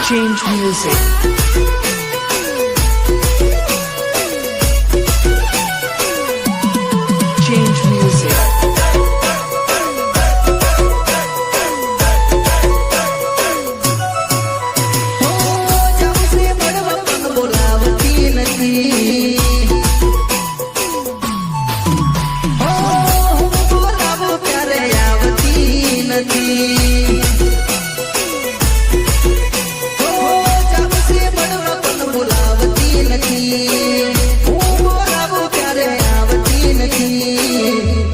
Change music. Change music.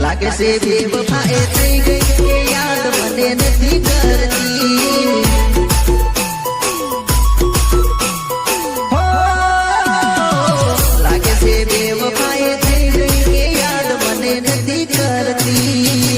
लागे से बेवफाए થઈ ગઈ કે યાદ મને નથી કરતી લાગે છે બેવફાએ થઈ ગઈ કે યાદ મને નથી કરતી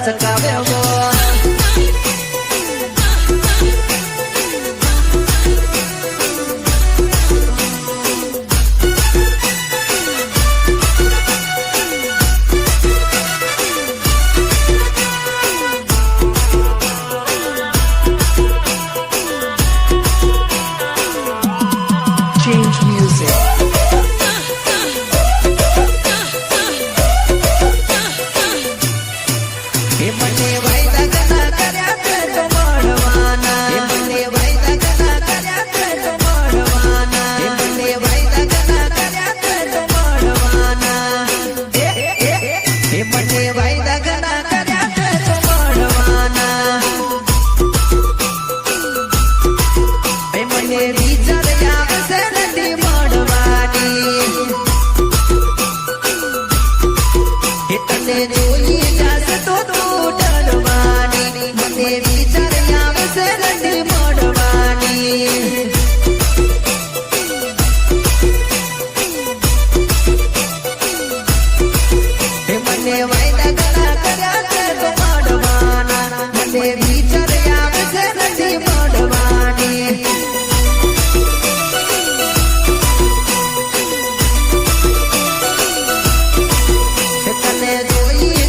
ચકાવ્યો Change music. એ મને વાયદા ઘણા કર્યા છે તો મળવાના એ મને વાયદા ઘણા કર્યા છે તો મળવાના એ મને વાયદા ઘણા કર્યા છે તો મળવાના એ મને વાયદા ઘણા કર્યા છે તો મળવાના એ મને વિચાર આવશે નથી મળવાની એ તને જોઈ જશે તો તું ડરવાની મને વિચાર આવશે નથી મળવાની એ મને વાયદા ઘણા કર્યા છે તો મળવાના મને વિચાર આવશે નથી મળવાની તને જોઈ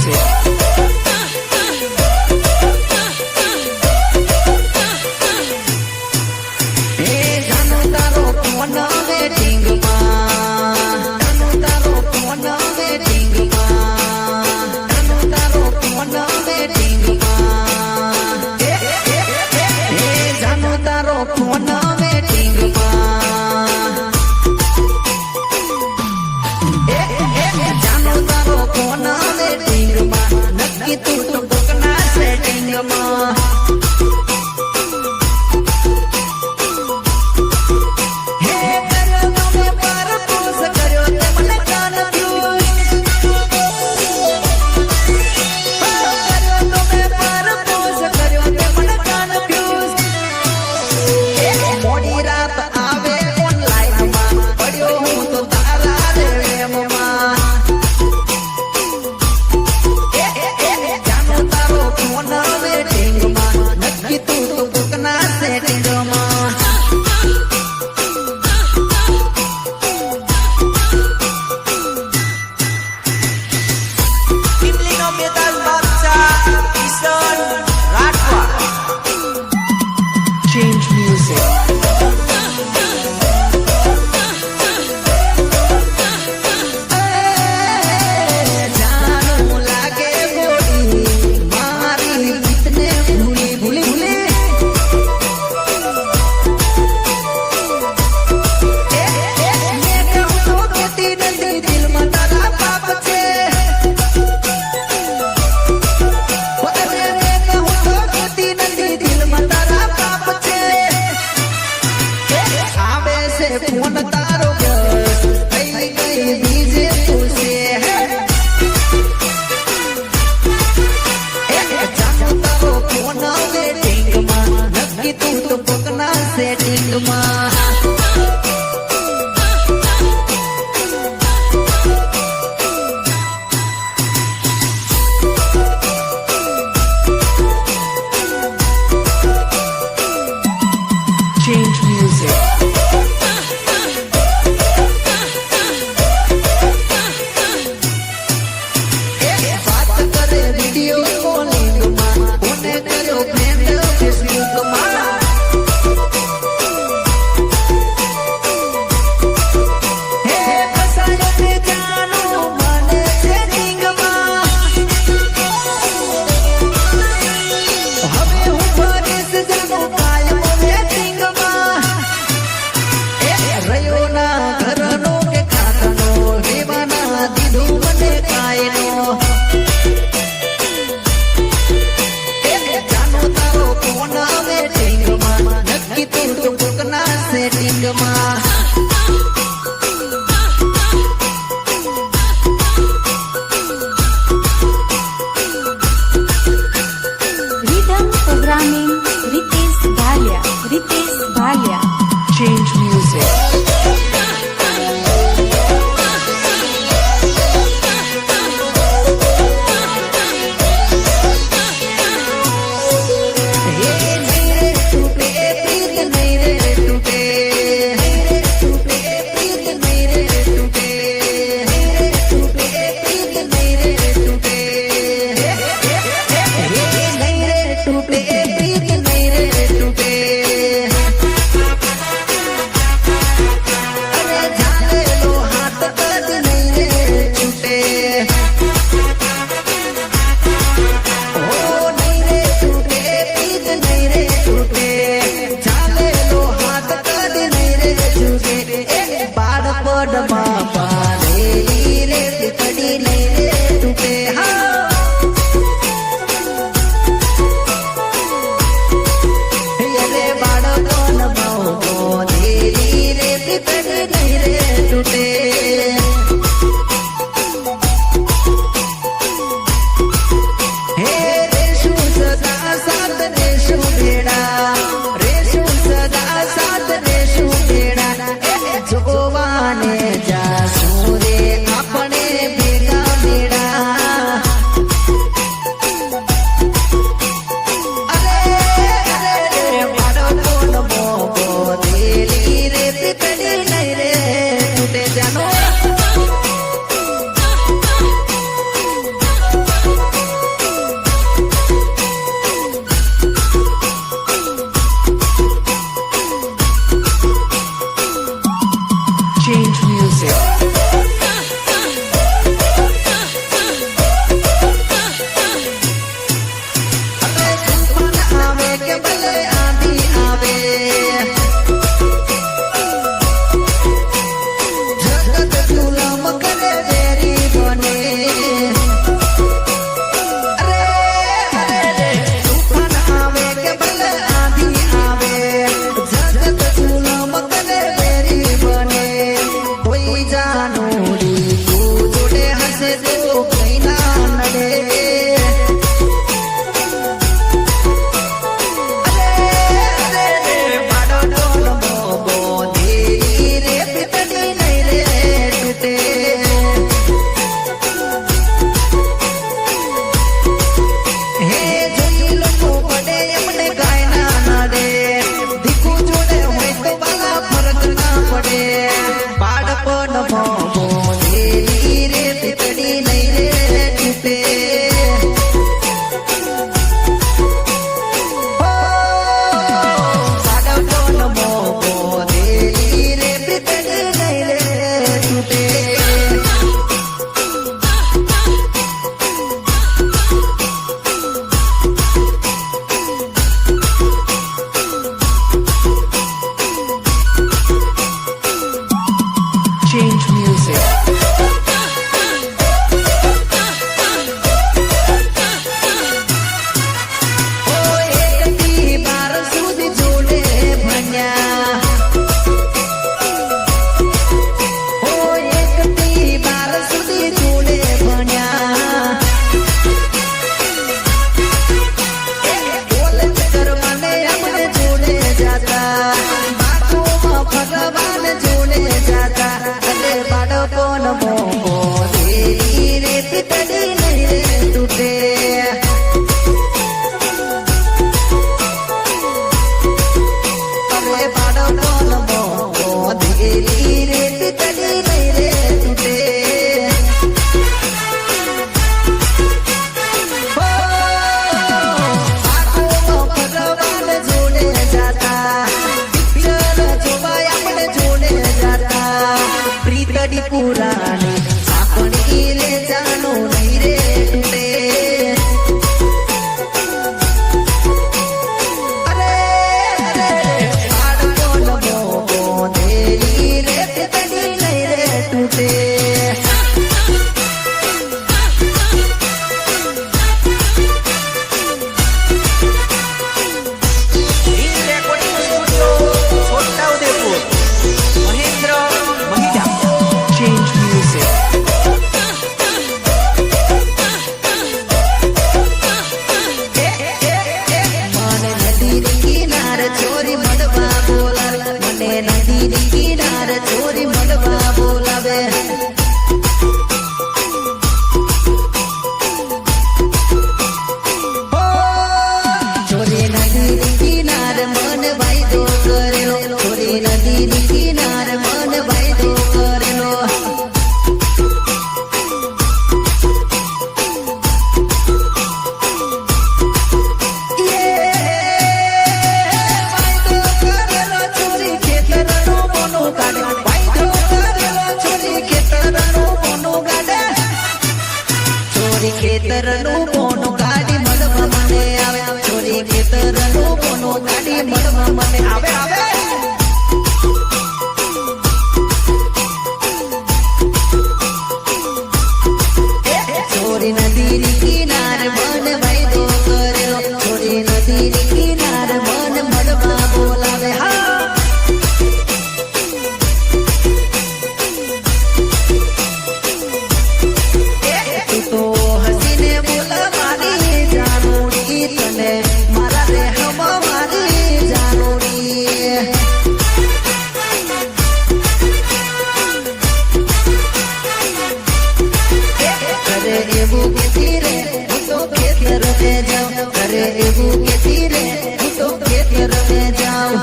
music. જાનો તારો ફોન વેટિંગમાં, જાનો તારો ફોન વેટિંગમાં, જાનો તારો ફોન વેટિંગમાં, જાનો તારો ફોન વેટિંગમાં, જાનો તારો ફોન વેટિંગમાં, નક્કી તું તો કોકના સેટિંગમાં. Change music. જાનું લાગે ગોળી મારી ગીતને ભૂલી ભૂલી ભૂલી મેં કહું તો કેતી નથી દિલમાં તારા પાપ છે. અરે મેં કહું તો કેતી નથી દિલમાં તારા પાપ છે. આવે છે ફોન તારો બસ થઈ ગઈ બીજે તું છે. જાનો તારો ફોન વેટિંગમાં, નક્કી તું તો કોકના સેટિંગમાં. Change music. વાત કરે વિડિયો કોલિંગમાં, કોને કર્યો ફ્રેન્ડ ફેસબુકમાં. કોનો ગાડી મળવા મને આવે છોરી ખેતરનું કોનો ગાડી મળવા મને આવે આવે છોરી નદીની કિનારે મને વાયદો કરેલો છોરી નદીની કિનારે મને મળવા બોલાવે હા તું તો હસીને બોલવાની જાનુડી તને મારા રહેમાં મારી જાનુડી કરે એવું કેતી રે હું તો ખેતર में જાઉં કરે એવું કેતી રે હું તો ખેતર में જાઉં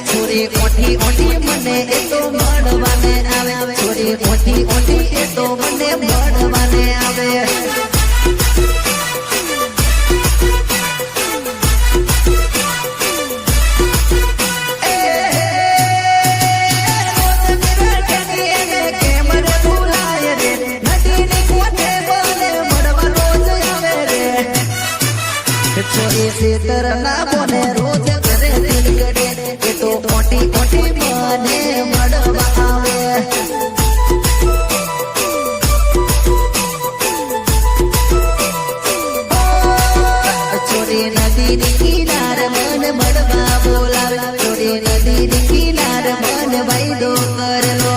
છોરી ઓઠી ઓઠી મને એ તો મળવાને આવે છોરી ઓઠી ઓઠી એ તો મને મળવાને આવે છોરી ખેતર ના બોને રોજ ઘરે દિલ ગડે એ તો ઓટી ઓટી મને મળવા આવે છોરી નદીની કિનારે મને મળવા બોલાવે છોરી નદીની કિનારે મને વાયદો કરેલો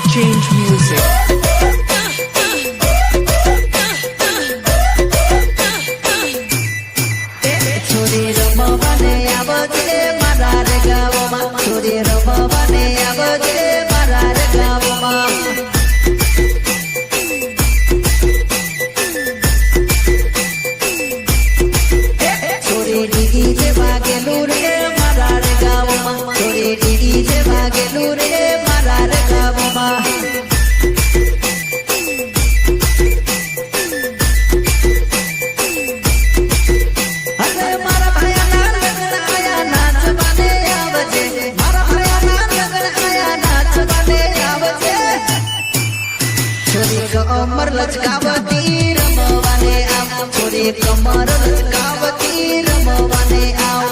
Change music. છોરી રમવાને આવજે મારા રે ગામમાં છોરી રમવાને આવજે મારા રે ગામમાં છોરી ડીગી જે વાગેલું રે મારા રે ગામમાં છોરી ડીગી જે વાગેલું રે મારા રે ગામમાં કમર લચકાવતી રમવાને આવ છોરી કમર લચકાવતી રમવાને આવ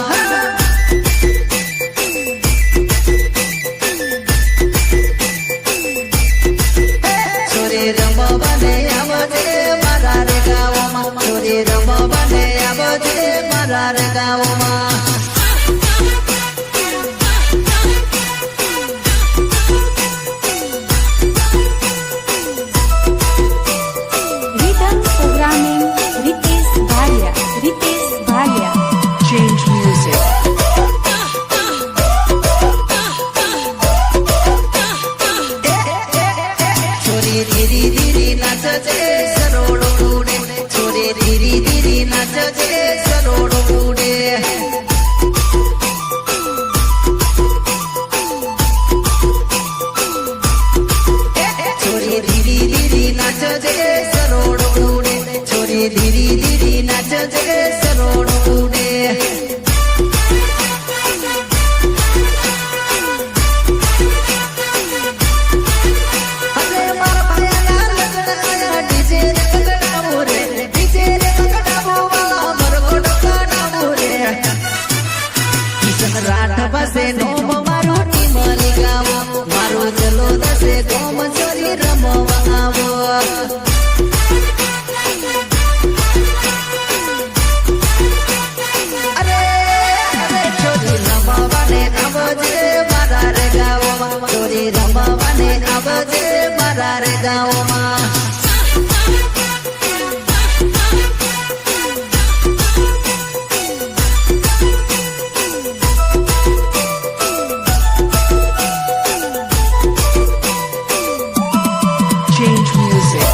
છોરી રમવાને આવજે મારા રે ગામમાં છોરી રમવાને આવજે મારા રે ગામમાં Change music. છોરી ધીરી ધીરી નાચજે સરોડો ઉડે છોરી ધીરી ધીરી નાચજે સરોડો ઉડે છોરી ધીરી ધીરી નાચજે સરોડો ઉડે છોરી ધીરી ધીરી નાચજે સરોડો ઉડે રાઠ પાસે નોમ મારું ટીમલી ગાવો મારો ચલો દસે ગોમ ચોરી રમવા આવો અરે અરે છોરી રમવાને આવજે મારા રે ગાવમાં છોરી રમવાને આવજે મારા રે ગાવમાં Change music.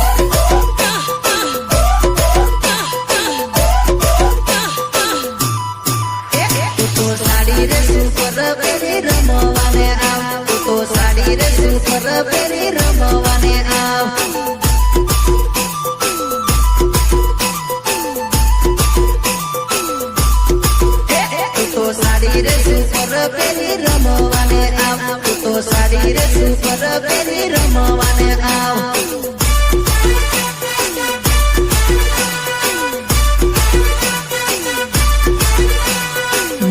સાડી રે સુપર પહેરી રમવાને આવ તું તો સાડી રે સુપર પહેરી રમવાને આવ તું તો સાડી રે સુપર પહેરી રમવાને આવ તું તો સાડી રે સુપર પહેરી રમવાને આવ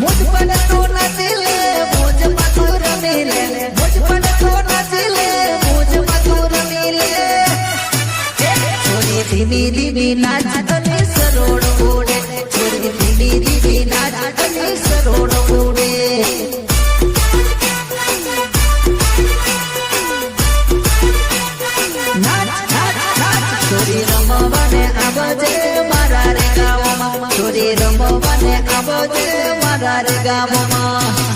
મુજ પર તો નાચી લે મોજ પાતું રમી લે મુજ પર તો નાચી લે મોજ પાતું રમી લે છોરી ધીમી ધીમી નાચ અને સરોડ ઉડે છોરી ધીમી ધીમી નાચ અને સરોડ ઉડે નાચ નાચ નાચ છોરી રમવાને આવજે મારા રે ગામમાં છોરી રમવાને આવજે મારા રે ગામમાં